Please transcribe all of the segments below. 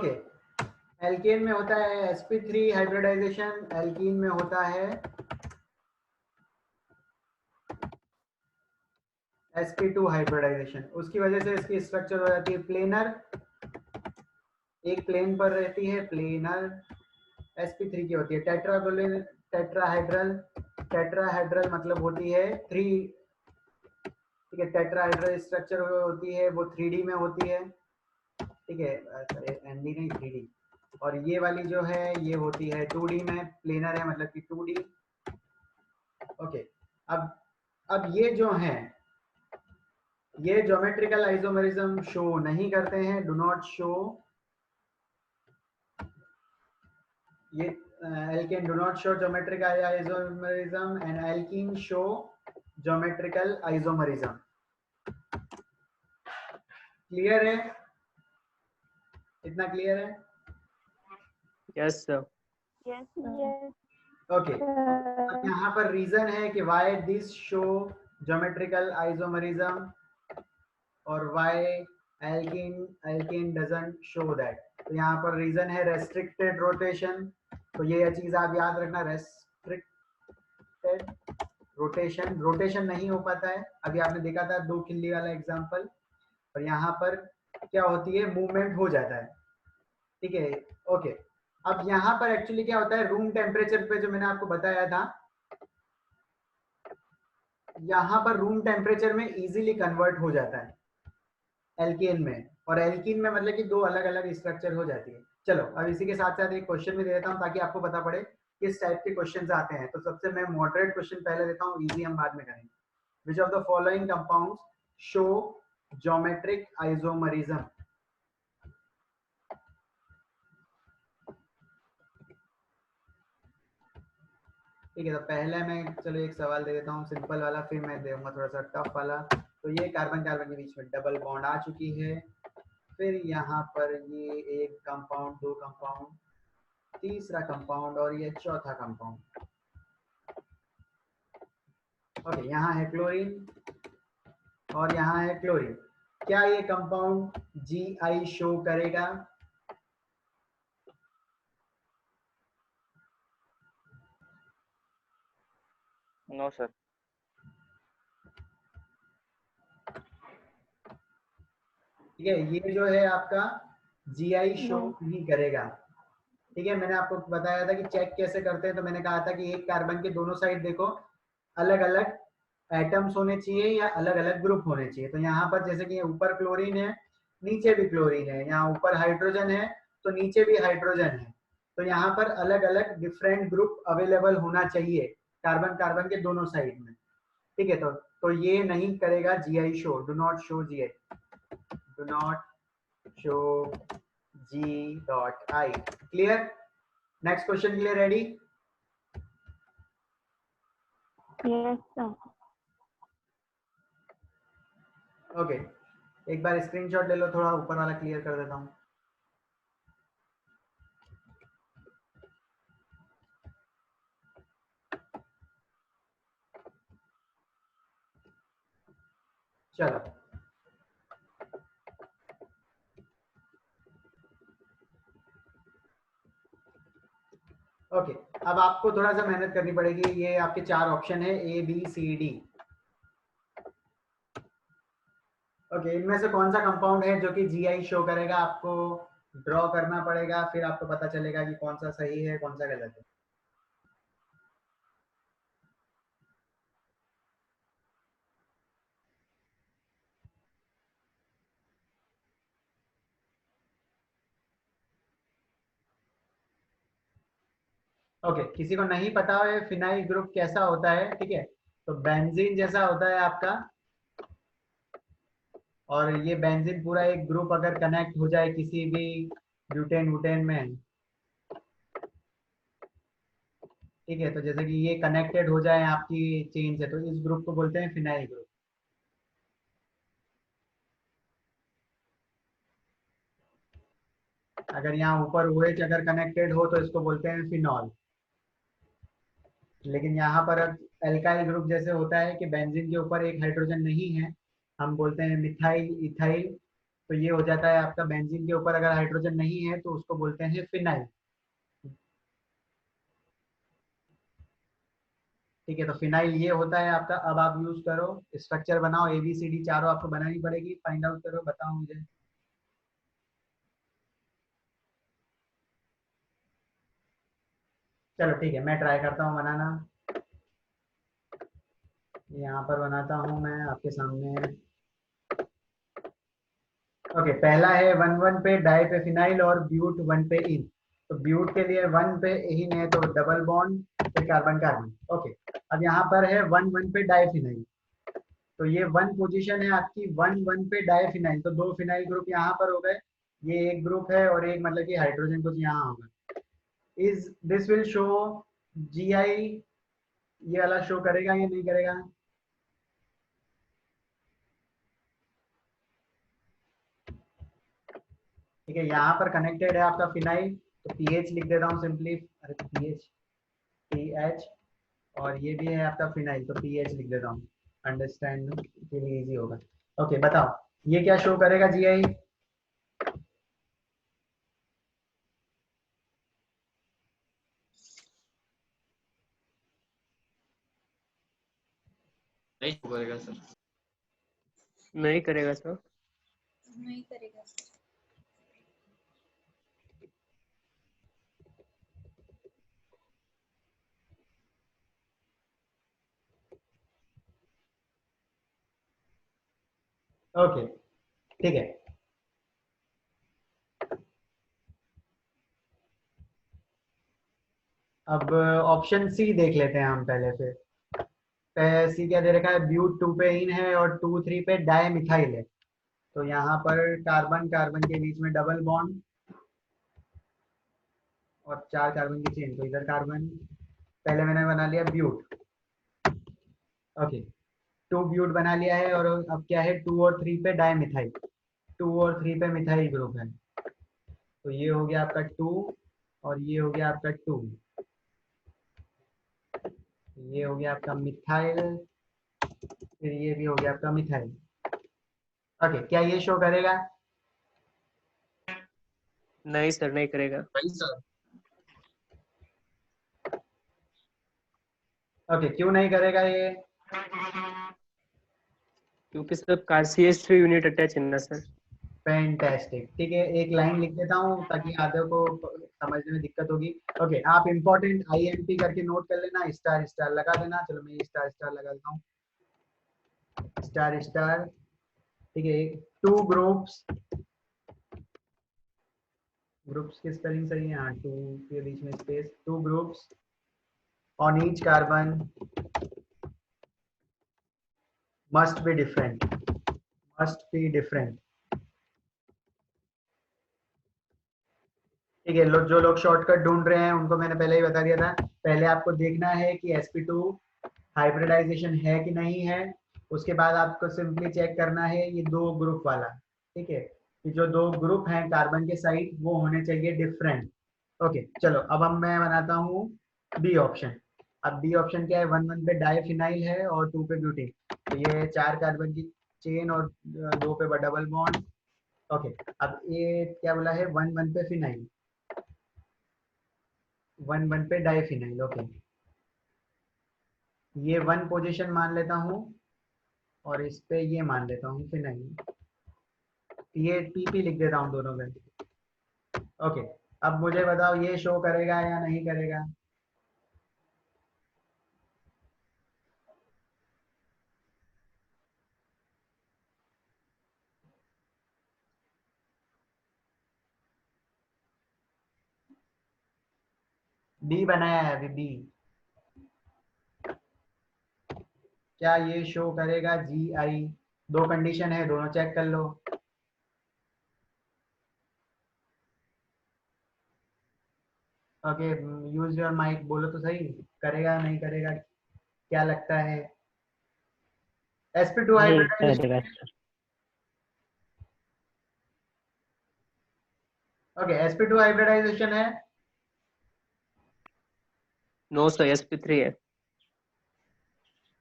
Okay, alkene में होता है sp3 हाइब्रिडाइजेशन, एल्कीन में होता है sp2 हाइब्रिडाइजेशन। उसकी वजह से इसकी स्ट्रक्चर हो जाती है प्लेनर, एक प्लेन पर रहती है, प्लेनर। sp3 की होती है टेट्राहाइड्रल, टेट्राहाइड्रल मतलब होती है 3, ठीक है। टेट्राहाइड्रल स्ट्रक्चर होती है, वो 3D में होती है, ठीक है, एनडी नहीं 3D। और ये वाली जो है ये होती है 2D में, प्लेनर है मतलब कि 2D। ओके, अब ये जो हैं ये ज्योमेट्रिकल आइसोमेरिज्म शो नहीं करते हैं, डू नॉट शो, ये alkane do not show geometrical isomerism and alkene show geometrical isomerism। Clear है? इतना क्लियर है? Yes sir. ओके, अब यहाँ पर रीजन है कि why this show geometrical isomerism और why alkene doesn't show that। तो यहाँ पर रीजन है restricted rotation। तो ये चीज आप याद रखना, restricted रोटेशन, रोटेशन नहीं हो पाता है। अभी आपने देखा था 2 खिल्ली वाला एग्जांपल, और यहाँ पर क्या होती है, मूवमेंट हो जाता है, ठीक है। ओके, अब यहाँ पर एक्चुअली क्या होता है, रूम टेम्परेचर पे जो मैंने आपको बताया था, यहाँ पर रूम टेम्परेचर में इजीली कन्वर्ट हो जाता है एल्केन में, और एल्कीन में मतलब कि 2 अलग अलग स्ट्रक्चर हो जाती है। चलो अब इसी के साथ साथ एक क्वेश्चन भी दे देता हूँ ताकि आपको पता पड़े किस टाइप के क्वेश्चंस आते हैं। तो सबसे मैं मॉडरेट क्वेश्चन पहले देता हूँ, इजी हम बाद में करेंगे। Which of the following compounds show geometric isomerism? ठीक है, तो पहले मैं चलो एक सवाल दे देता हूँ सिंपल वाला, फिर मैं दूंगा थोड़ा सा टफ वाला। तो ये कार्बन कार्बन के बीच में डबल बॉन्ड आ चुकी है, फिर यहाँ पर ये एक कंपाउंड, 2 कंपाउंड, तीसरा कंपाउंड और ये चौथा कंपाउंड। ओके, यहाँ है क्लोरीन और यहाँ है क्लोरीन। क्या ये कंपाउंड Gi शो करेगा? No sir. ठीक है, ये जो है आपका Gi शो नहीं करेगा, ठीक है। मैंने आपको बताया था कि चेक कैसे करते हैं, तो मैंने कहा था कि एक कार्बन के दोनों साइड देखो अलग अलग एटम्स होने चाहिए या अलग अलग ग्रुप होने चाहिए। तो यहाँ पर जैसे कि ऊपर क्लोरीन है, नीचे भी क्लोरीन है, यहाँ ऊपर हाइड्रोजन है तो नीचे भी हाइड्रोजन है, तो यहाँ पर अलग अलग डिफरेंट ग्रुप अवेलेबल होना चाहिए कार्बन कार्बन के दोनों साइड में, ठीक है। तो ये नहीं करेगा Gi show, do not show Gi, do not show G.I। Clear? Next question के लिए रेडी? Yes sir. ओके, एक बार स्क्रीनशॉट ले लो, थोड़ा ऊपर वाला क्लियर कर देता हूँ। चलो, ओके, अब आपको थोड़ा सा मेहनत करनी पड़ेगी। ये आपके 4 ऑप्शन है ABCD। ओके, इनमें से कौन सा कंपाउंड है जो कि Gi शो करेगा? आपको ड्रॉ करना पड़ेगा, फिर आपको पता चलेगा कि कौन सा सही है कौन सा गलत है। ओके, किसी को नहीं पता है फिनाइल ग्रुप कैसा होता है, ठीक है, तो बेंजीन जैसा होता है आपका, और ये बेंजीन पूरा एक ग्रुप अगर कनेक्ट हो जाए किसी भी ब्यूटेन वुटेन में, ठीक है, तो जैसे कि ये कनेक्टेड हो जाए आपकी चेन से, तो इस ग्रुप को बोलते हैं फिनाइल ग्रुप। अगर यहाँ ऊपर OH अगर कनेक्टेड हो तो इसको बोलते हैं फिनॉल। लेकिन यहाँ पर एल्काइल ग्रुप जैसे होता है कि बेंजीन के ऊपर एक हाइड्रोजन नहीं है, हम बोलते हैं मिथाइल इथाइल, तो ये हो जाता है आपका बेंजीन के ऊपर अगर हाइड्रोजन नहीं है तो उसको बोलते हैं फिनाइल। ठीक है, तो फिनाइल ये होता है आपका। अब आप यूज करो, स्ट्रक्चर बनाओ, ABCD चारों आपको बनानी पड़ेगी, फाइंड आउट करो, बताओ मुझे। चलो ठीक है, मैं ट्राई करता हूँ बनाना। यहाँ पर बनाता हूँ मैं आपके सामने। ओके, पहला है 1 1 पे डाई पे फिनाइल और ब्यूट 1 पे इन। तो ब्यूट के लिए 1 पे इन है तो डबल बॉन्ड, फिर कार्बन कार्बन। ओके, अब यहाँ पर है 1 1 पे डाई फिनाइल। तो ये 1 पोजीशन है आपकी 1 1 पे डाई फिनाइल, तो 2 फिनाइल ग्रुप यहाँ पर हो गए। ये एक ग्रुप है और एक मतलब कि हाइड्रोजन कुछ यहाँ होगा। Is this will show GI, ये वाला शो करेगा या नहीं करेगा? ठीक है, यहाँ पर कनेक्टेड है आपका फिनाइल, तो पीएच लिख देता हूँ सिंपली। अरे पीएच, और ये भी है आपका फिनाइल, तो पीएच लिख देता हूँ, अंडरस्टैंड के लिए इजी होगा। ओके, बताओ ये क्या शो करेगा GI? नहीं करेगा सर। नहीं करेगा सर। नहीं करेगा सर। ओके ठीक है, अब ऑप्शन सी देख लेते हैं हम पहले से। सी क्या दे रखा है? ब्यूट 2 पे इन है और 2 3 पे डाई मिथाइल है। तो यहाँ पर कार्बन कार्बन के बीच में डबल बॉन्ड और 4 कार्बन की चेन, तो इधर कार्बन। पहले मैंने बना लिया ब्यूट। ओके, 2 ब्यूट बना लिया है और अब क्या है? 2 और 3 पे डाई मिथाइल, 2 और 3 पे मिथाइल ग्रुप है। तो ये हो गया आपका 2 और ये हो गया आपका 2, ये हो गया आपका मिथाइल, फिर ये भी हो गया आपका मिथाइल। ओके, क्या ये शो करेगा? नहीं सर, नहीं करेगा। नहीं सर। ओके, क्यों नहीं करेगा ये? क्योंकि सब CH3 यूनिट अटैच है ना सर। फैंटास्टिक, ठीक है, एक लाइन लिख देता हूँ ताकि आधे को समझने में दिक्कत होगी। ओके, आप इंपॉर्टेंट IMP करके नोट कर लेना, स्टार स्टार लगा देना। चलो मैं ये स्टार स्टार लगा देता हूँ, स्टार स्टार। ठीक है, 2 ग्रुप्स, ग्रुप्स की स्पेलिंग सही है? हाँ, 2 के बीच में space, 2 groups on each carbon must be different, must be different. ठीक है, जो लोग शॉर्टकट ढूंढ रहे हैं उनको मैंने पहले ही बता दिया था। पहले आपको देखना है कि sp2 हाइब्रिडाइजेशन है कि नहीं है। उसके बाद आपको सिंपली चेक करना है ये 2 ग्रुप वाला। ठीक है, कि जो 2 ग्रुप हैं कार्बन के साइड वो होने चाहिए डिफरेंट। ओके, चलो अब मैं बनाता हूँ बी ऑप्शन। अब बी ऑप्शन क्या है? 1 1 पे डाईफिनाइल है और 2 पे ब्यूटेन। तो ये 4 कार्बन की चेन और 2 पे डबल बॉन्ड। ओके, अब ये क्या बोला है? 1 1 पे फिनाइल, 1 1 पे डाईफिनाइल। ओके, ये 1 पोजीशन मान लेता हूँ और इस पे ये मान लेता हूँ फिनाइल। ये PP लिख देता हूँ दोनों में। ओके, अब मुझे बताओ ये शो करेगा या नहीं करेगा? B बनाया है अभी, B। क्या ये शो करेगा GI? 2 कंडीशन है, दोनों चेक कर लो। ओके, यूज योर माइक, बोलो तो सही, करेगा नहीं करेगा, क्या लगता है? sp2 नहीं हाइब्रिडाइजेशन। करेगा सर। ओके, sp2 हाइब्रिडाइजेशन है? नो सर, sp3 है।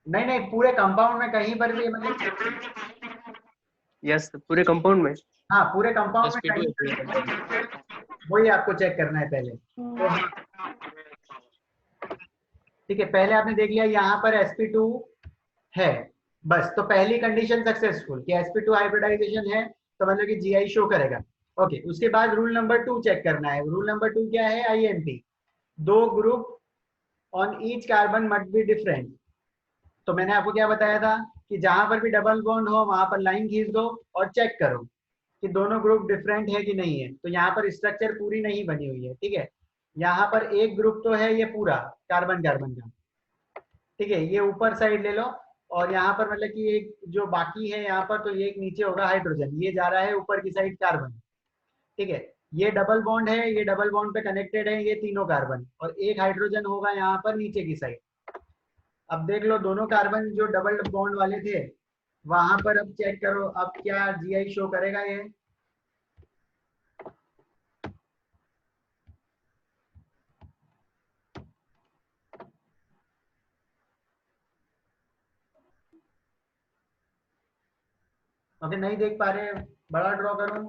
नहीं नहीं, पूरे कंपाउंड में कहीं पर भी मतलब यस पूरे कंपाउंड में। हाँ पूरे कंपाउंड में sp2 कहीं, वही आपको चेक करना है पहले। तो ठीक है, पहले आपने देख लिया यहाँ पर sp2 है, बस तो पहली कंडीशन सक्सेसफुल कि sp2 हाइब्रिडाइजेशन है, तो मतलब कि GI शो करेगा। ओके, उसके बाद रूल नंबर 2 चेक करना है। रूल नंबर 2 क्या है? IMP, दो group on each carbon must be different. तो मैंने आपको क्या बताया था कि जहां पर भी डबल बॉन्ड हो वहां पर लाइन खींच दो और चेक करो कि दोनों ग्रुप डिफरेंट है कि नहीं है। तो यहाँ पर स्ट्रक्चर पूरी नहीं बनी हुई है, ठीक है। यहाँ पर एक ग्रुप तो है ये पूरा कार्बन कार्बन का, ठीक है, ये ऊपर साइड ले लो। और यहाँ पर मतलब कि एक जो बाकी है यहाँ पर, तो ये एक नीचे होगा हाइड्रोजन, ये जा रहा है ऊपर की साइड कार्बन, ठीक है। ये डबल बॉन्ड है, ये डबल बॉन्ड पे कनेक्टेड है ये तीनों कार्बन, और एक हाइड्रोजन होगा यहाँ पर नीचे की साइड। अब देख लो दोनों कार्बन जो डबल बॉन्ड वाले थे वहां पर, अब चेक करो अब क्या GI शो करेगा ये। ओके, नहीं देख पा रहे, बड़ा ड्रॉ करूं?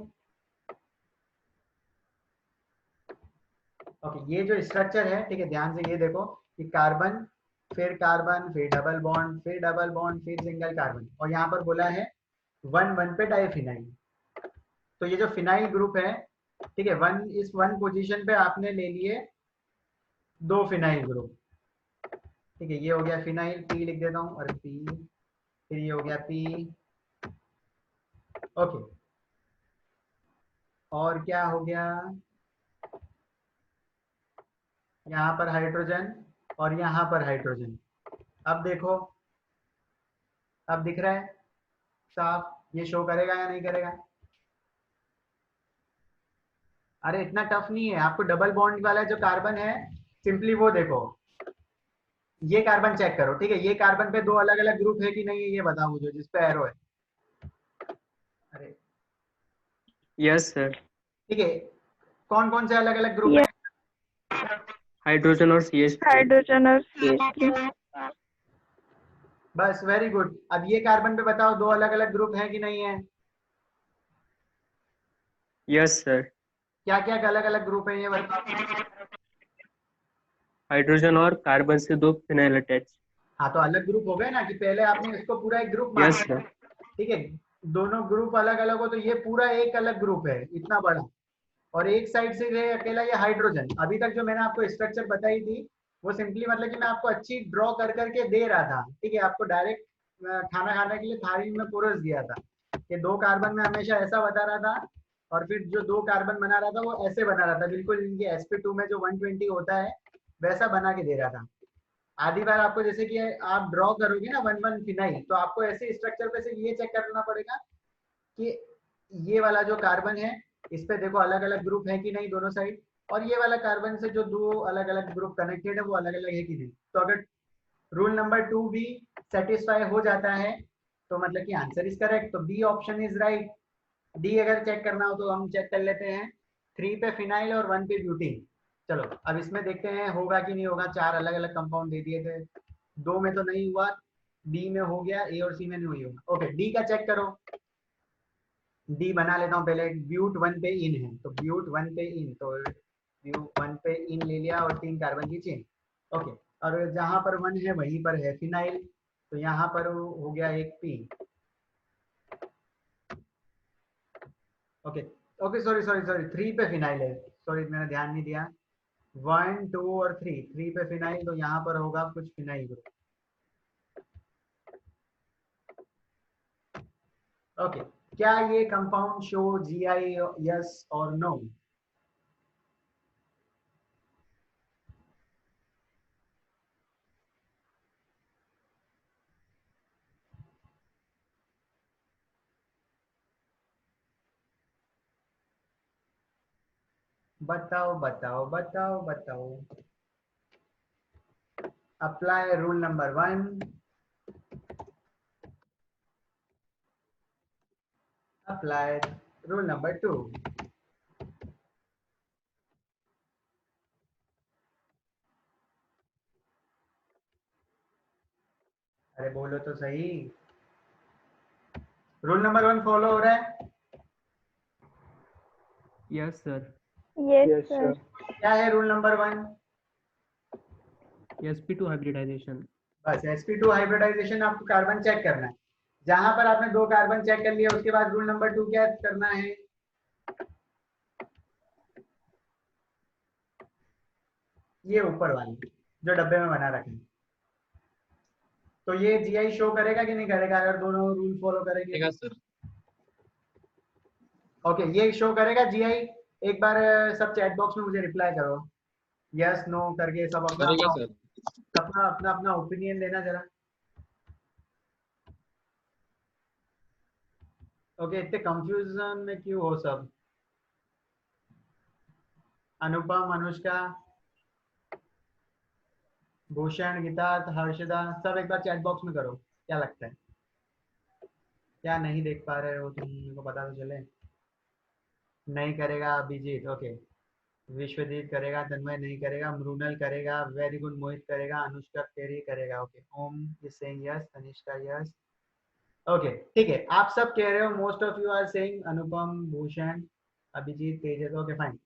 ओके, ये जो स्ट्रक्चर है, ठीक है, ध्यान से ये देखो कि कार्बन फिर डबल बॉन्ड फिर डबल बॉन्ड फिर सिंगल कार्बन, और यहाँ पर बोला है 1 1 पे डाइफिनाइल। तो ये जो फिनाइल ग्रुप है, ठीक है, इस वन पोजीशन पे आपने ले लिए दो फिनाइल ग्रुप, ठीक है। ये हो गया फिनाइल, P लिख देता हूँ, और P, फिर ये हो गया P। ओके, और क्या हो गया? यहाँ पर हाइड्रोजन और यहाँ पर हाइड्रोजन। अब देखो, अब दिख रहा है साफ, ये शो करेगा या नहीं करेगा? अरे इतना टफ नहीं है, आपको डबल बॉन्ड वाला जो कार्बन है सिंपली वो देखो, ये कार्बन चेक करो, ठीक है। ये कार्बन पे दो अलग अलग ग्रुप है कि नहीं है ये बताओ मुझे, जिस पे एरो है। अरे यस सर। ठीक है, कौन कौन से अलग अलग ग्रुप है? हाइड्रोजन और CH3। हाइड्रोजन और CH3। बस, वेरी गुड। अब ये कार्बन पे बताओ दो अलग अलग ग्रुप है कि नहीं है? Yes sir. क्या क्या अलग अलग ग्रुप है ये बताओ। हाइड्रोजन और कार्बन से दो फिनाइल अटैच। हाँ, तो अलग ग्रुप हो गए ना, कि पहले आपने इसको पूरा एक ग्रुप यस माना, सर। ठीक है। दोनों ग्रुप अलग अलग हो तो ये पूरा एक अलग ग्रुप है इतना बड़ा, और एक साइड से है अकेला ये हाइड्रोजन। अभी तक जो मैंने आपको स्ट्रक्चर बताई थी वो सिंपली मतलब कि मैं आपको अच्छी ड्रॉ कर करके दे रहा था, ठीक है। आपको डायरेक्ट खाना खाने के लिए थाली में परोस दिया था कि दो कार्बन में हमेशा ऐसा बता रहा था, और फिर जो दो कार्बन बना रहा था वो ऐसे बना रहा था, बिल्कुल इनके sp2 में जो 120 होता है वैसा बना के दे रहा था। आधी बार आपको जैसे कि आप ड्रॉ करोगे ना 1 1 फिनाइल, तो आपको ऐसे स्ट्रक्चर पे से ये चेक करना पड़ेगा कि ये वाला जो कार्बन है इस पे देखो अलग अलग ग्रुप है कि नहीं दोनों साइड, और ये वाला कार्बन से जो दो अलग अलग ग्रुप कनेक्टेड है वो अलग अलग है कि नहीं। तो अगर रूल नंबर 2 भी सेटिस्फाई हो जाता है तो मतलब कि आंसर इज करेक्ट, तो B option is right. D अगर चेक करना हो तो हम चेक कर लेते हैं, 3 पे फिनाइल और 1 पे ब्यूटीन। चलो अब इसमें देखते हैं होगा कि नहीं होगा। चार अलग अलग कंपाउंड दे दिए थे, दो में तो नहीं हुआ, डी में हो गया, ए और सी में नहीं हुई होगा। ओके, डी का चेक करो। डी बना लेता हूँ पहले, ब्यूट 1 पे इन है तो ब्यूट 1 पे इन, तो ब्यूट 1 पे इन ले लिया और 3 कार्बन की चेन। ओके, और जहां पर 1 है वहीं पर है फिनाइल, तो यहाँ पर हो गया एक P. Okay, okay, sorry sorry sorry, 3 पे फिनाइल है, सॉरी मैंने ध्यान नहीं दिया। 1 2 और 3 पे फिनाइल, तो यहाँ पर होगा कुछ फिनाइल ग्रुप। ओके, क्या ये कंपाउंड शो GI, यस और नो? बताओ बताओ बताओ बताओ। Apply rule number 1, apply rule number 2। अरे बोलो तो सही। रूल नंबर 1 फॉलो हो रहा है? Yes sir. Yes, sir. क्या है रूल नंबर 1? sp2 hybridisation. बस sp2 हाइब्रिडाइजेशन आपको कार्बन चेक करना है। जहां पर आपने 2 कार्बन चेक कर लिया उसके बाद रूल नंबर 2 क्या करना है? ये ऊपर वाली जो डब्बे में बना रखे हैं, तो ये जीआई शो करेगा कि नहीं करेगा अगर दोनों रूल फॉलो करेंगे? सर। ओके, ये शो करेगा जीआई। एक बार सब चैट बॉक्स में मुझे रिप्लाई करो, यस नो करके। सब अपना करेगा अपना सर। अपना अपना अपना ओपिनियन देना जरा। ओके, इतने कंफ्यूजन में क्यों हो सब? अनुपम, अनुष्का, भूषण, गीतार्थ, हर्षदा, सब एक बार चैट बॉक्स में करो, क्या लगता है? क्या नहीं देख पा रहे हो तुम, मेरे को पता तो चले। नहीं करेगा अभिजीत, ओके। विश्वजीत करेगा, तन्मय नहीं करेगा, मृणाल करेगा, वेरी गुड, मोहित करेगा, अनुष्का तेरी करेगा, okay. Om is saying yes, Tanishka yes, okay ठीक है। आप सब कह रहे हो, most of you are saying Anupam, Bhushan, Abhijit, Tejas, okay fine,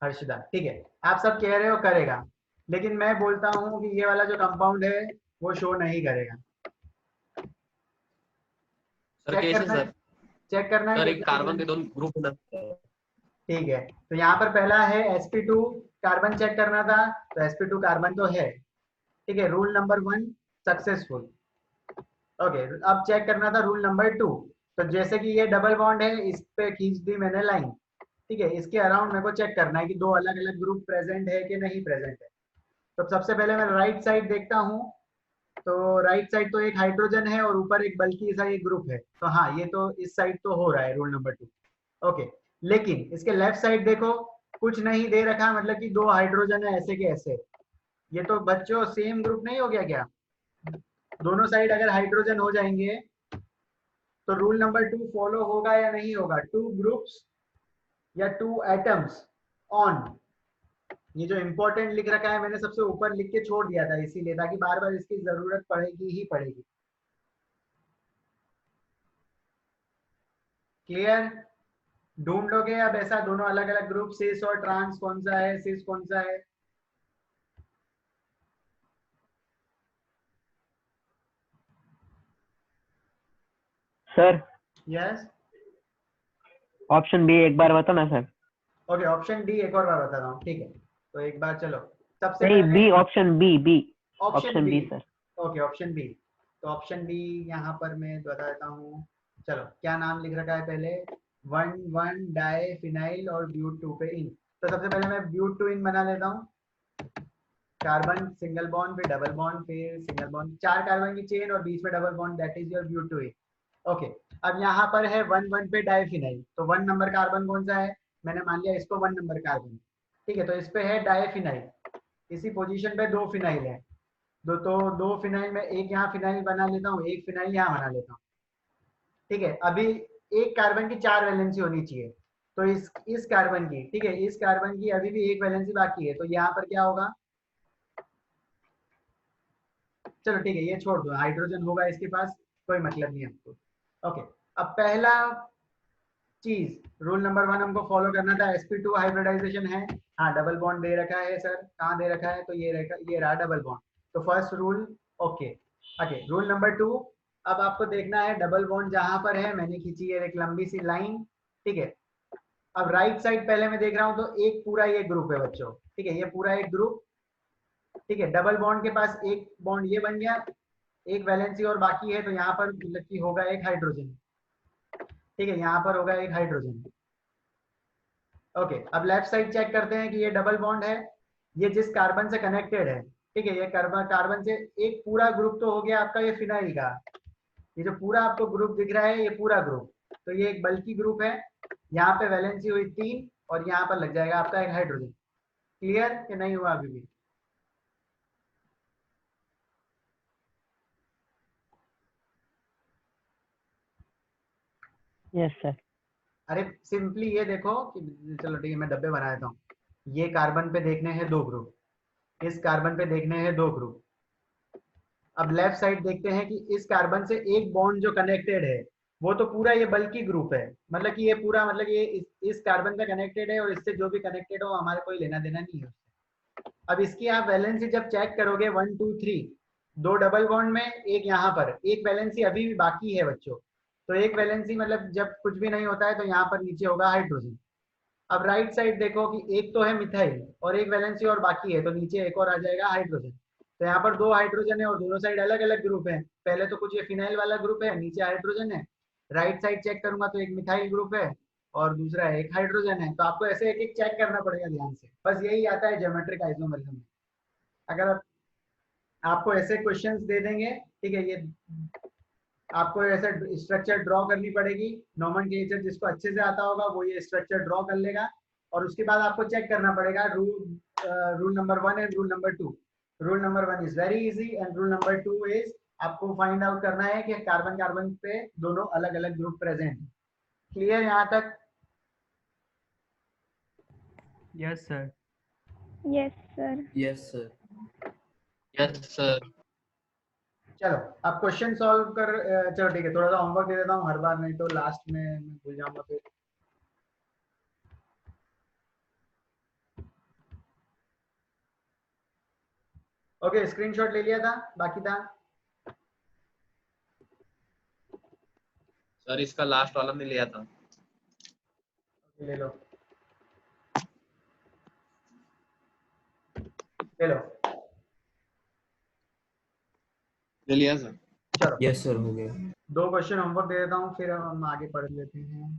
Harshada, ठीक है। आप सब कह रहे हो करेगा, लेकिन मैं बोलता हूँ कि ये वाला जो कंपाउंड है वो शो नहीं करेगा। सर कैसे सर? चेक करना है सर कि एक कार्बन के 2 ग्रुप होना। ठीक है। तो यहाँ पर पहला है sp2 कार्बन चेक करना था, तो sp2 कार्बन तो है, ठीक है। Rule number 1 successful, okay. अब चेक करना था रूल नंबर 2। तो जैसे कि ये डबल बॉन्ड है, इस पे खींच दी मैंने लाइन, ठीक है। इसके अराउंड मेरे को चेक करना है कि 2 अलग अलग ग्रुप प्रेजेंट है कि नहीं प्रेजेंट है। तो सबसे पहले मैं राइट साइड देखता हूँ, तो राइट साइड तो एक हाइड्रोजन है और ऊपर एक बल्कि सा एक ग्रुप है, तो हाँ ये तो इस साइड तो हो रहा है रूल नंबर 2, ओके। लेकिन इसके लेफ्ट साइड देखो, कुछ नहीं दे रखा, मतलब कि 2 हाइड्रोजन है ऐसे के ऐसे। ये तो बच्चों सेम ग्रुप नहीं हो गया क्या? दोनों साइड अगर हाइड्रोजन हो जाएंगे तो रूल नंबर 2 फॉलो होगा या नहीं होगा? 2 ग्रुप्स या 2 एटम्स ऑन, ये जो इंपॉर्टेंट लिख रखा है मैंने सबसे ऊपर लिख के छोड़ दिया था इसीलिए, ताकि बार बार इसकी जरूरत पड़ेगी ही पड़ेगी। क्लियर? ढूंढ लोगे अब ऐसा दोनों अलग अलग ग्रुप, सिस और ट्रांस कौन सा है, सिस कौन सा है? सर यस, ऑप्शन बी एक बार बताना सर। ओके। ऑप्शन डी एक और बार बता रहा हूँ, ठीक है। तो एक बार चलो, सबसे नहीं पहले B, option B B option B B sir. Okay, option B. तो ऑप्शन बी यहाँ पर मैं बता देता हूँ। चलो, क्या नाम लिख रखा है पहले? 1,1 डाई फिनाइल और ब्यूट 2 पे इन। तो सबसे पहले मैं ब्यूट 2 इन बना लेता हूँ। कार्बन सिंगल बॉन्ड, फिर डबल बॉन्ड, फिर सिंगल बॉन्ड, 4 कार्बन की चेन और बीच में double bond, that is your but 2 ene, okay. अब यहाँ पर है 1,1 पे डाईफिनाइल, तो 1 नंबर कार्बन कौन सा है? मैंने मान लिया इसको 1 नंबर कार्बन, ठीक है। तो इस पे है डाईफिनाइल, इसी पोजीशन पे 2 फिनाइल है, तो 2 फिनाइल में एक यहाँ फिनाइल बना लेता हूँ, एक फिनाइल यहाँ बना लेता हूँ, ठीक है। अभी एक कार्बन की 4 वैलेंसी होनी चाहिए, तो इस कार्बन की, ठीक है, इस कार्बन की अभी भी एक वैलेंसी बाकी है, तो यहाँ पर क्या होगा? चलो ठीक है, ये छोड़ दो, हाइड्रोजन होगा इसके पास, कोई मतलब नहीं हमको, ओके। अब पहला चीज रूल नंबर 1 हमको फॉलो करना था, sp2 हाइब्रिडाइजेशन है, हाँ डबल बॉन्ड दे रखा है सर, कहाँ दे रखा है? तो ये रहा डबल बॉन्ड, तो first rule okay. Okay, rule number 2, अब आपको देखना है डबल बॉन्ड जहां पर है, मैंने खींची है एक लंबी सी लाइन, ठीक है। अब राइट साइड पहले मैं देख रहा हूँ, तो एक पूरा ये ग्रुप है बच्चों, ठीक है, ये पूरा एक ग्रुप, ठीक है। डबल बॉन्ड के पास एक बॉन्ड ये बन गया, एक वैलेंसी और बाकी है, तो यहाँ पर मतलब कि होगा एक हाइड्रोजन, ठीक है, यहाँ पर होगा एक हाइड्रोजन, ओके। अब लेफ्ट साइड चेक करते हैं कि ये डबल बॉन्ड है, ये जिस कार्बन से कनेक्टेड है, ठीक है, ये कार्बन से एक पूरा ग्रुप तो हो गया आपका ये फिनाइल का, ये जो पूरा आपको ग्रुप दिख रहा है ये पूरा ग्रुप, तो ये एक बल्कि ग्रुप है, यहाँ पे वैलेंसी हुई 3 और यहाँ पर लग जाएगा आपका एक हाइड्रोजन। क्लियर कि नहीं हुआ अभी भी? Yes sir. अरे सिंपली ये देखो कि, चलो ठीक है मैं डब्बे बना देता हूँ। ये कार्बन पे देखने हैं 2 ग्रुप, इस कार्बन पे देखने हैं 2 ग्रुप। अब लेफ्ट साइड देखते हैं कि इस कार्बन से एक बॉन्ड जो कनेक्टेड है, वो तो पूरा ये बल्कि ग्रुप है, मतलब कि ये पूरा मतलब ये इस कार्बन पे कनेक्टेड है और इससे जो भी कनेक्टेड हो हमारे कोई लेना देना नहीं है उससे। अब इसकी आप वैलेंसी जब चेक करोगे 1 2 3 दो डबल बॉन्ड में, एक यहाँ पर एक वैलेंसी अभी भी बाकी है बच्चों। तो एक वैलेंसी मतलब जब कुछ भी नहीं होता है तो यहाँ पर नीचे होगा हाइड्रोजन। अब राइट साइड देखो कि एक तो है मिथाइल और एक वैलेंसी और बाकी है, तो नीचे एक और आ जाएगा हाइड्रोजन। तो यहाँ पर 2 हाइड्रोजन है और दोनों साइड अलग अलग ग्रुप है। पहले तो कुछ ये फिनाइल वाला ग्रुप है, नीचे हाइड्रोजन है। राइट साइड चेक करूंगा तो एक मिथाइल ग्रुप है और दूसरा एक हाइड्रोजन है। तो आपको ऐसे एक एक चेक करना पड़ेगा ध्यान से, बस यही आता है ज्योमेट्रिक आइसोमेरिज्म में। अगर आपको ऐसे क्वेश्चंस दे देंगे, ठीक है, ये आपको ऐसा स्ट्रक्चर ड्रॉ करनी पड़ेगी। नोमेनक्लेचर जिसको अच्छे से आता होगा वो ये स्ट्रक्चर ड्रॉ कर लेगा और उसके बाद आपको चेक करना पड़ेगा rule number 1 and rule number 2। Rule number 1 is very easy and rule number 2 is आपको फाइंड आउट करना है कि कार्बन कार्बन पे दोनों अलग अलग ग्रुप प्रेजेंट है। क्लियर यहाँ तक? Yes, sir. Yes, sir. Yes, sir. Yes sir. चलो अब क्वेश्चन सॉल्व कर चलो ठीक है, थोड़ा सा होमवर्क दे देता हूँ हर बार, नहीं तो लास्ट में मैं भूल जाऊंगा फिर। ओके, स्क्रीनशॉट ले लिया था, बाकी था सर इसका लास्ट वाला नहीं लिया था। ले लो ले लो। ले लिया सर। चलो Yes, sir. हो गया. 2 क्वेश्चन होमवर्क दे देता हूँ फिर हम आगे पढ़ लेते हैं।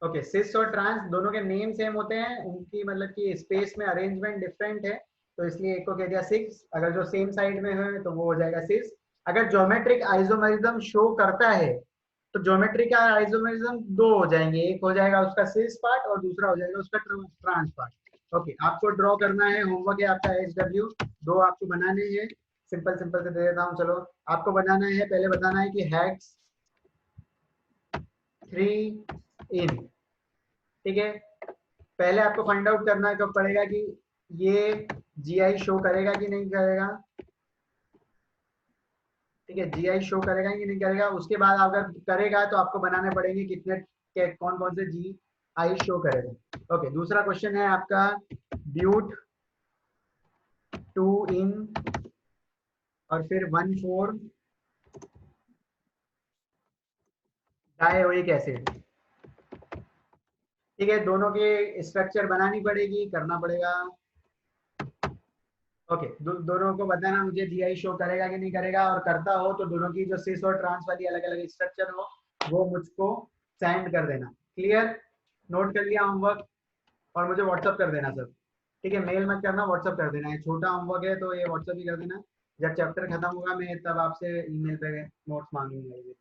ओके, सिस और ट्रांस दोनों के नेम सेम होते हैं, उनकी मतलब कि स्पेस में अरेंजमेंट डिफरेंट है, तो इसलिए एक को कह दिया 6। अगर जो सेम साइड में है तो वो हो जाएगा सिस। अगर ज्योमेट्रिक आइसोमेरिज्म शो करता है तो ज्योमेट्री का आइसोमेरिज्म 2 हो जाएंगे, एक हो जाएगा उसका सिस पार्ट और दूसरा हो जाएगा उसका ट्रांस पार्ट। ओके, आपको ड्रॉ करना है, होमवर्क है आपका HW 2 आपको बनाने हैं। सिंपल सिंपल से दे देता हूँ। चलो आपको बनाना है, पहले बताना है कि हेक्स 3 इन, ठीक है। पहले आपको फाइंड आउट करना कब पड़ेगा कि ये GI शो करेगा कि नहीं करेगा, ठीक है, GI शो करेगा कि नहीं करेगा। उसके बाद अगर करेगा तो आपको बनाने पड़ेंगे कितने कौन कौन से GI शो करेगा। ओके, दूसरा क्वेश्चन है आपका ब्यूट 2 इन और फिर 1,4 डायोइक एसिड, ठीक है। दोनों के स्ट्रक्चर बनानी पड़ेगी, करना पड़ेगा। ओके, दोनों को बताना मुझे GI शो करेगा कि नहीं करेगा, और करता हो तो दोनों की जो सिस और ट्रांस वाली अलग अलग स्ट्रक्चर हो वो मुझको सेंड कर देना। क्लियर? नोट कर लिया होमवर्क? और मुझे व्हाट्सअप कर देना सब, ठीक है। मेल मत करना, व्हाट्सअप कर देना। ये छोटा होमवर्क है तो ये व्हाट्सअप ही कर देना। जब चैप्टर खत्म होगा मैं तब आपसे ईमेल पे नोट्स मांगूंगा।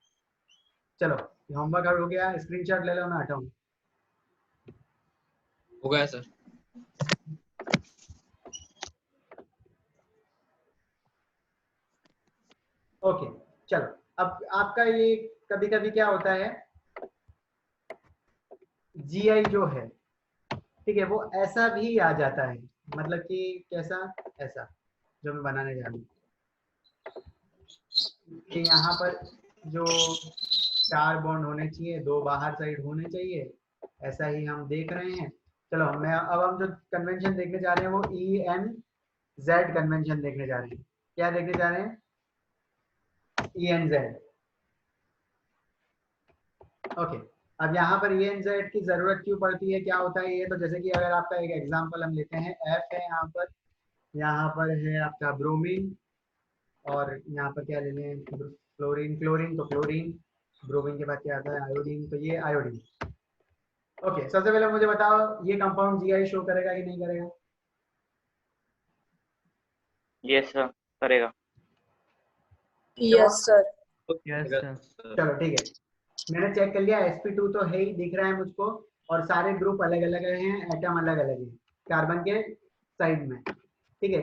चलो होमवर्क हो गया, स्क्रीनशॉट ले लो, मैं हटाऊं। हो गया सर। ओके चलो, अब आपका ये कभी कभी क्या होता है, GI जो है, ठीक है, वो ऐसा भी आ जाता है, मतलब कि कैसा, ऐसा जो मैं बनाने जा रहा हूँ कि यहाँ पर जो 4 बॉन्ड होने चाहिए, 2 बाहर साइड होने चाहिए, ऐसा ही हम देख रहे हैं। चलो अब हम जो कन्वेंशन देखने जा रहे हैं वो ENZ कन्वेंशन देखने जा रहे हैं। क्या देखने जा रहे हैं? ENZ। ओके, अब यहाँ पर ENZ की जरूरत क्यों पड़ती है, क्या होता है ये? तो जैसे कि अगर आपका एक एग्जांपल हम लेते हैं, F है यहाँ पर है आपका ब्रोमीन, और यहाँ पर क्या ले लें, क्लोरीन। क्लोरीन तो क्लोरीन, ब्रोमीन के बाद क्या आता है, आयोडीन, तो ये आयोडीन। ओके, सबसे पहले मुझे बताओ ये कंपाउंड GI शो करेगा कि नहीं करेगा? यस सर, करेगा। Yes sir. Yes, sir. चलो ठीक है, मैंने चेक कर लिया, sp2 तो है ही, दिख रहा है मुझको, और सारे ग्रुप अलग अलग हैं, एटम अलग अलग है कार्बन के साइड में, ठीक है।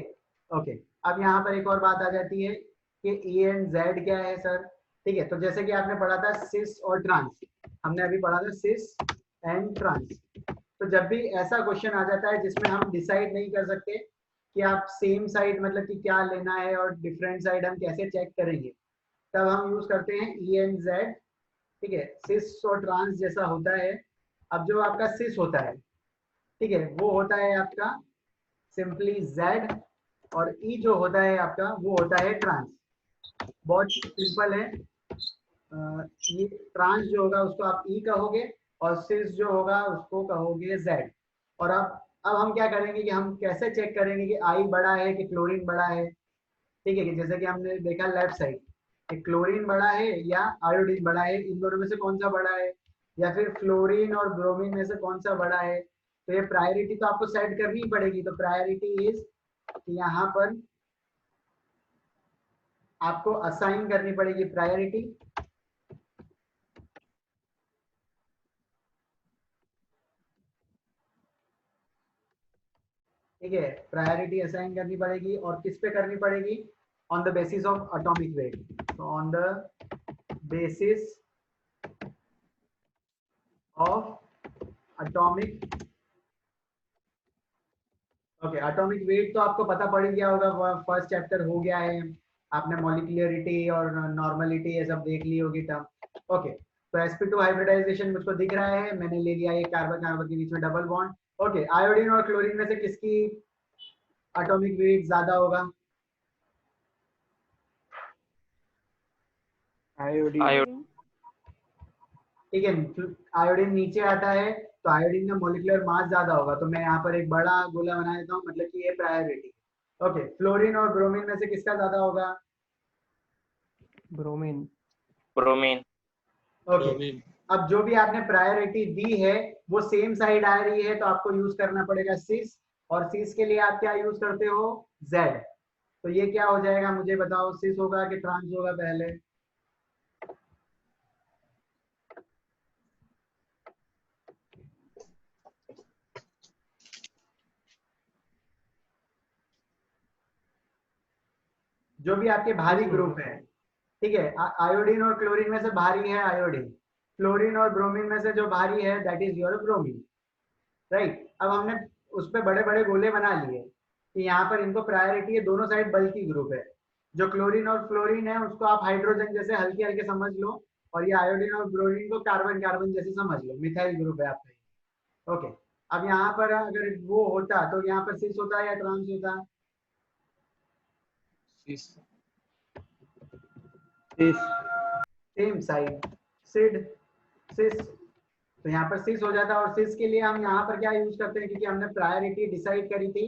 ओके, अब यहाँ पर एक और बात आ जाती है कि ENZ क्या है सर, ठीक है। तो जैसे कि आपने पढ़ा था सिस और ट्रांस, हमने अभी पढ़ा था सिस एंड ट्रांस। तो जब भी ऐसा क्वेश्चन आ जाता है जिसमें हम डिसाइड नहीं कर सकते कि आप सेम साइड मतलब कि क्या लेना है और डिफरेंट साइड हम कैसे चेक करेंगे, तब हम यूज करते हैं ENZ। ठीक है, सिस और ट्रांस जैसा होता है। अब जो आपका सिस होता है, ठीक है, वो होता है आपका सिंपली Z, और ई जो होता है आपका वो होता है ट्रांस। बहुत सिंपल है। ये ट्रांस जो होगा उसको आप ई कहोगे और सिस जो होगा उसको कहोगे Z। और अब हम क्या करेंगे कि हम कैसे चेक करेंगे कि आई बड़ा है कि क्लोरीन बड़ा है। ठीक है, कि जैसे कि हमने देखा लेफ्ट साइड कि क्लोरीन बड़ा है या आयोडीन बड़ा है, इन दोनों में से कौन सा बड़ा है, या फिर फ्लोरीन और ब्रोमीन में से कौन सा बड़ा है। तो ये प्रायोरिटी तो आपको सेट करनी ही पड़ेगी। तो प्रायोरिटी इज यहाँ पर आपको असाइन करनी पड़ेगी प्रायोरिटी। ठीक है, प्रायोरिटी असाइन करनी पड़ेगी और किस पे करनी पड़ेगी, on the basis of atomic weight. तो on the basis of atomic, okay, atomic weight तो आपको पता पड़ ही गया होगा, फर्स्ट चैप्टर हो गया है, आपने मॉलिक्यूलरिटी और नॉर्मलिटी ये सब देख ली होगी टर्म। ओके, तो sp2 हाइब्रिडाइजेशन मुझको दिख रहा है, मैंने ले लिया ये कार्बन कार्बन के बीच में डबल बॉन्ड। ओके, आयोडीन और क्लोरीन में से किसकी एटॉमिक वेट ज्यादा होगा? आयोडीन। ठीक है, आयोडीन नीचे आता है तो आयोडीन का मॉलिक्यूलर मास ज्यादा होगा, तो मैं यहाँ पर एक बड़ा गोला बना देता हूँ, मतलब कि ये प्रायोरिटी। ओके, फ्लोरीन और ब्रोमीन में से किसका ज्यादा होगा? ब्रोमीन। ब्रोमीन। ओके, अब जो भी आपने प्रायोरिटी दी है वो सेम साइड आ रही है, तो आपको यूज करना पड़ेगा सिस, और सिस के लिए आप क्या यूज करते हो? जेड। तो ये क्या हो जाएगा मुझे बताओ, सिस होगा कि ट्रांस होगा पहले? जो भी आपके भारी ग्रुप है, ठीक है, आयोडीन और क्लोरीन में से भारी है आयोडीन, फ्लोरीन और ब्रोमीन में से जो भारी है that is your bromine, right. अब हमने उस पर बड़े बड़े गोले बना लिए कि यहाँ पर इनको प्रायोरिटी है, दोनों साइड बल्कि ग्रुप है। जो क्लोरीन और फ्लोरीन है उसको आप हाइड्रोजन जैसे हल्के हल्के समझ लो, और ये आयोडीन और ब्रोमीन को कार्बन कार्बन जैसे समझ लो, मिथाइल ग्रुप है आपका। ओके, अब यहाँ पर अगर वो होता तो यहाँ पर सिस होता या ट्रांस होता? सेम साइड, सिड, सिस। तो यहाँ पर सिस हो जाता है, और सिस के लिए हम यहाँ पर क्या यूज करते हैं, क्योंकि हमने प्रायोरिटी डिसाइड करी थी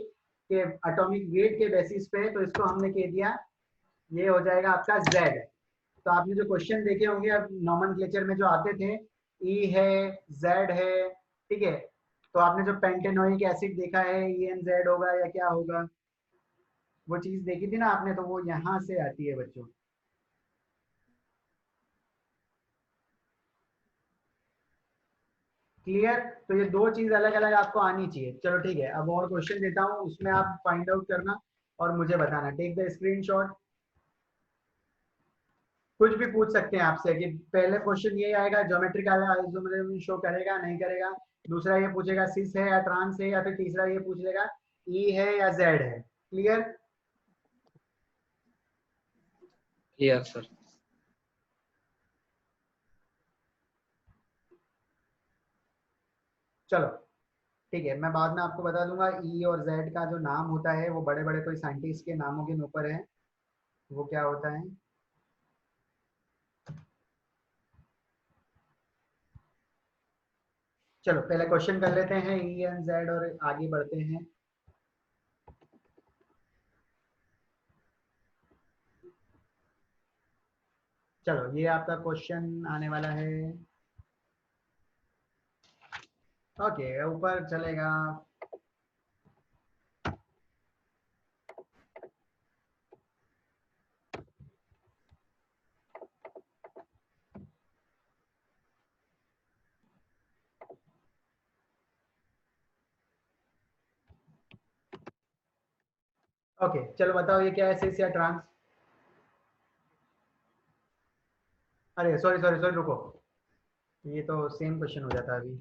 कि एटॉमिक वेट के बेसिस पे, तो इसको हमने कह दिया ये हो जाएगा आपका जेड। तो आपने जो क्वेश्चन देखे होंगे अब नॉमेनक्लेचर में जो आते थे, ई है, जेड है, ठीक है, तो आपने जो पेंटेनोइक एसिड देखा है ENZ होगा या क्या होगा, वो चीज देखी थी ना आपने, तो वो यहाँ से आती है बच्चों। क्लियर? तो ये दो चीज अलग अलग आपको आनी चाहिए। चलो ठीक है, अब और क्वेश्चन देता हूँ, उसमें आप फाइंड आउट करना और मुझे बताना। Take the screenshot. कुछ भी पूछ सकते हैं आपसे कि पहले क्वेश्चन ये आएगा ज्योमेट्रिकल आइसोमरिज्म शो करेगा नहीं करेगा, दूसरा ये पूछेगा सिस है या ट्रांस है, या फिर तीसरा ये पूछ लेगा ई है या जेड है। क्लियर? Clear sir. चलो ठीक है, मैं बाद में आपको बता दूंगा ई और जेड का जो नाम होता है वो बड़े बड़े कोई साइंटिस्ट के नामों के ऊपर है, वो क्या होता है। चलो पहले क्वेश्चन कर लेते हैं ENZ और आगे बढ़ते हैं। चलो ये आपका क्वेश्चन आने वाला है। ओके, ऊपर चलेगा। ओके चलो बताओ ये क्या है, सिस या ट्रांस? अरे सॉरी सॉरी सॉरी, रुको, ये तो सेम क्वेश्चन हो जाता है अभी।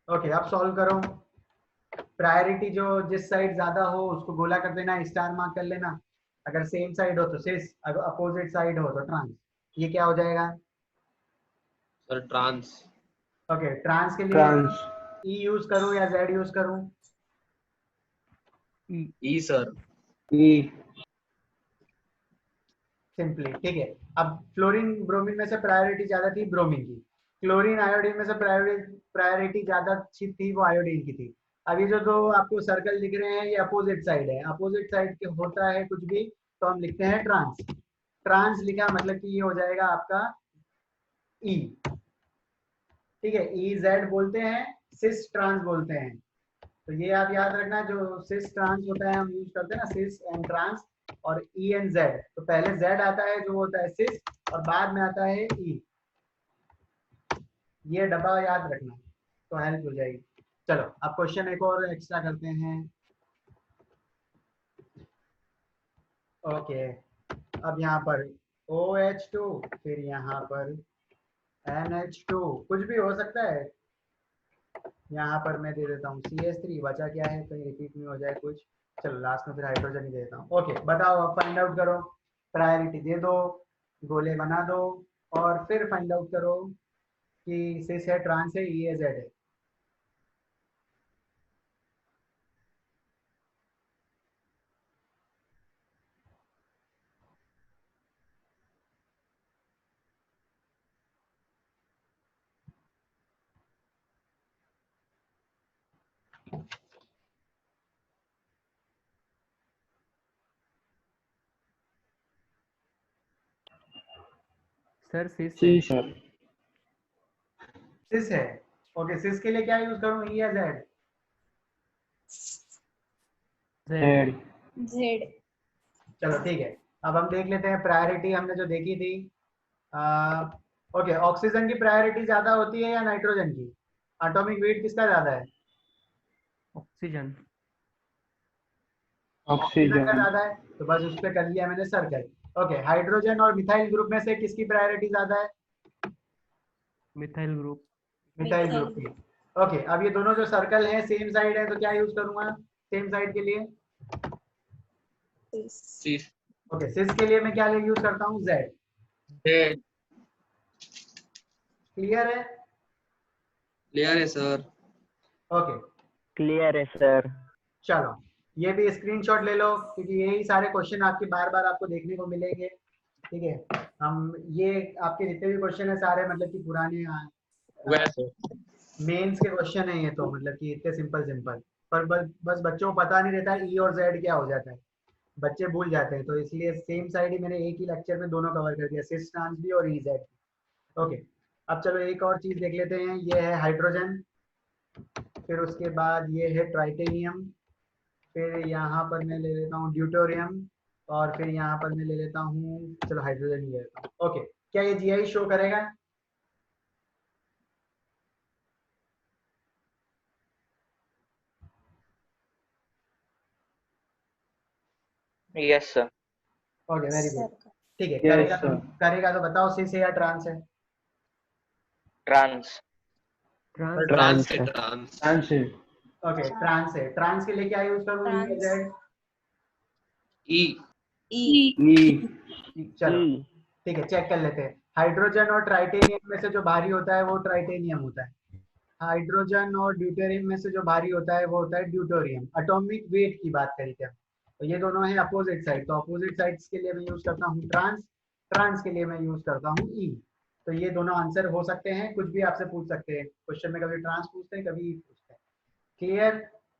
ओके, अब सॉल्व करो। प्रायोरिटी जो जिस साइड ज्यादा हो उसको गोला कर देना, स्टार मार्क कर लेना। अगर सेम साइड हो तो सिस, अगर अपोजिट साइड हो तो ट्रांस। ये क्या हो जाएगा? Sir trans. ओके, ट्रांस के लिए ट्रांस। ई यूज करूं या जेड यूज करूं? ई सर। ई। सिंपली, ठीक है। अब फ्लोरीन ब्रोमीन में से प्रायोरिटी ज्यादा थी ब्रोमीन की, क्लोरीन आयोडीन में से प्रायोरिटी ज्यादा थी वो आयोडीन की थी। अब ये जो दो आपको सर्कल दिख रहे हैं ये अपोजिट साइड है, अपोजिट साइड के होता है कुछ भी तो हम लिखते हैं ट्रांस। ट्रांस लिखा मतलब कि ये हो जाएगा आपका ई, ठीक है। ई जेड बोलते हैं, सिस ट्रांस बोलते हैं। तो ये आप याद रखना, जो सिस ट्रांस होता है हम यूज करते हैं ना, सिस एंड ट्रांस और ई एंड जेड। तो पहले जेड आता है जो होता है सिस और बाद में आता है ई। ये डब्बा याद रखना तो हेल्प हो जाएगी। चलो अब क्वेश्चन एक और एक्स्ट्रा करते हैं। ओके, अब यहाँ पर OH2 फिर यहाँ पर NH2, कुछ भी हो सकता है। यहाँ पर मैं दे देता हूँ CH3, बचा क्या है कहीं रिपीट नहीं हो जाए कुछ। चलो लास्ट में फिर हाइड्रोजन ही दे देता हूँ। ओके बताओ, अब फाइंड आउट करो, प्रायोरिटी दे दो, गोले बना दो और फिर फाइंड आउट करो कि सिस है, ट्रांस है, ई है, जेड है। सर सिस सी है। सर। सिस है। ओके, सिस के लिए क्या यूज करूँ, ई या जेड? जेड। जेड। जेड। चलो ठीक है, अब हम देख लेते हैं प्रायोरिटी हमने जो देखी थी। ओके, ऑक्सीजन की प्रायोरिटी ज्यादा होती है या नाइट्रोजन की? एटॉमिक वेट किसका ज्यादा है? ऑक्सीजन। ऑक्सीजन का ऑक्सीजन। ज्यादा है, तो बस उस पर कर लिया मैंने सर्कल। ओके, हाइड्रोजन और मिथाइल ग्रुप में से किसकी प्रायोरिटी ज्यादा है? Methyl group. मिथाइल ग्रुप की। ओके, अब ये दोनों जो सर्कल है सेम साइड है तो क्या यूज करूंगा सेम साइड के लिए? सी। ओके, सिस के लिए मैं क्या यूज करता हूँ, जेड। जेड। क्लियर है? क्लियर है सर। ओके क्लियर है सर। चलो, ये भी स्क्रीनशॉट ले लो क्योंकि यही सारे क्वेश्चन आपके बार बार आपको देखने को मिलेंगे। ठीक है, हम ये आपके जितने भी क्वेश्चन है सारे मतलब कि पुराने वैसे मेंस के क्वेश्चन है ये, तो मतलब कि इतने सिंपल सिंपल, पर बस बच्चों को पता नहीं रहता ई और जेड क्या हो जाता है, बच्चे भूल जाते हैं। तो इसलिए सेम साइड ही मैंने एक ही लेक्चर में दोनों कवर कर दिया, सिस ट्रांस भी और ई जेड। ओके, अब चलो एक और चीज देख लेते हैं। ये है हाइड्रोजन, फिर उसके बाद ये है ट्राइटेनियम, फिर यहाँ पर मैं ले लेता हूँ ड्यूटोरियम और फिर यहाँ पर मैं ले लेता हूँ, चलो हाइड्रोजन ही ले लेता हूँ। ओके, क्या ये जीआई शो करेगा? Yes sir. Okay very good, sir ठीक है। Yes sir. करेगा तो बताओ सिस है या ट्रांस है? ट्रांस। ट्रांस। ट्रांस ट्रांस है। है। ट्रांस। ट्रांस है। ओके ट्रांस है। ट्रांस के लिए क्या यूज करूँ, ई या ट्रांस। जेड? ई। ई। ई। चलो ठीक है, चेक कर लेते हैं। हाइड्रोजन और ट्राइटेनियम में से जो भारी होता है वो ट्राइटेनियम होता है, हाइड्रोजन और ड्यूटेरियम में से जो भारी होता है वो होता है ड्यूटोरियम। एटॉमिक वेट की बात करी क्या, तो ये दोनों हैं अपोजिट साइड, तो अपोजिट साइड्स के लिए मैं यूज करता हूँ ट्रांस, ट्रांस के लिए मैं यूज करता हूँ ई। तो ये दोनों आंसर हो सकते हैं, कुछ भी आपसे पूछ सकते हैं क्वेश्चन में, कभी ट्रांस पूछते हैं कभी ई पूछते हैं। क्लियर?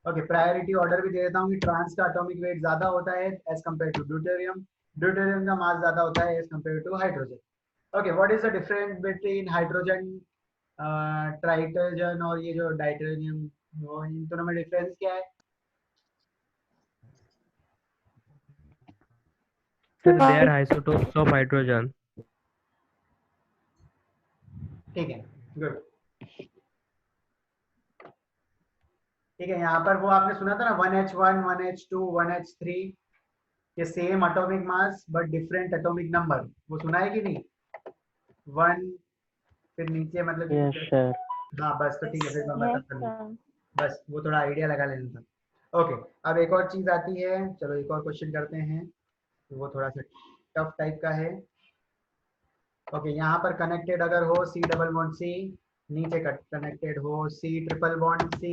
ओके, प्रायोरिटी ऑर्डर भी दे देता हूँ कि ट्रांस का एटॉमिक वेट ज्यादा होता है as compared to deuterium, deuterium का मास ज्यादा होता है as compared to hydrogen. Okay, what is the difference between hydrogen, ट्राइटोजन और ये जो डाइट्रोनियम, वो इन दोनों में डिफरेंस क्या है? Sir they are isotopes of hydrogen. ठीक है, गुड। ठीक है, यहाँ पर वो आपने सुना था ना 1H1 1H2 1H3, ये same atomic mass but different atomic number, वो सुना है कि नहीं? 1 फिर नीचे मतलब यस कि सर। हाँ बस, तो ठीक है फिर मैं Yes, बताता हूँ, sir. बस वो थोड़ा आइडिया लगा लेना था। ओके, अब एक और चीज आती है, चलो एक और क्वेश्चन करते हैं, वो थोड़ा सा टफ टाइप का है। ओके, यहाँ पर कनेक्टेड अगर हो C डबल बॉन्ड C, नीचे कनेक्टेड हो C ट्रिपल बॉन्ड C,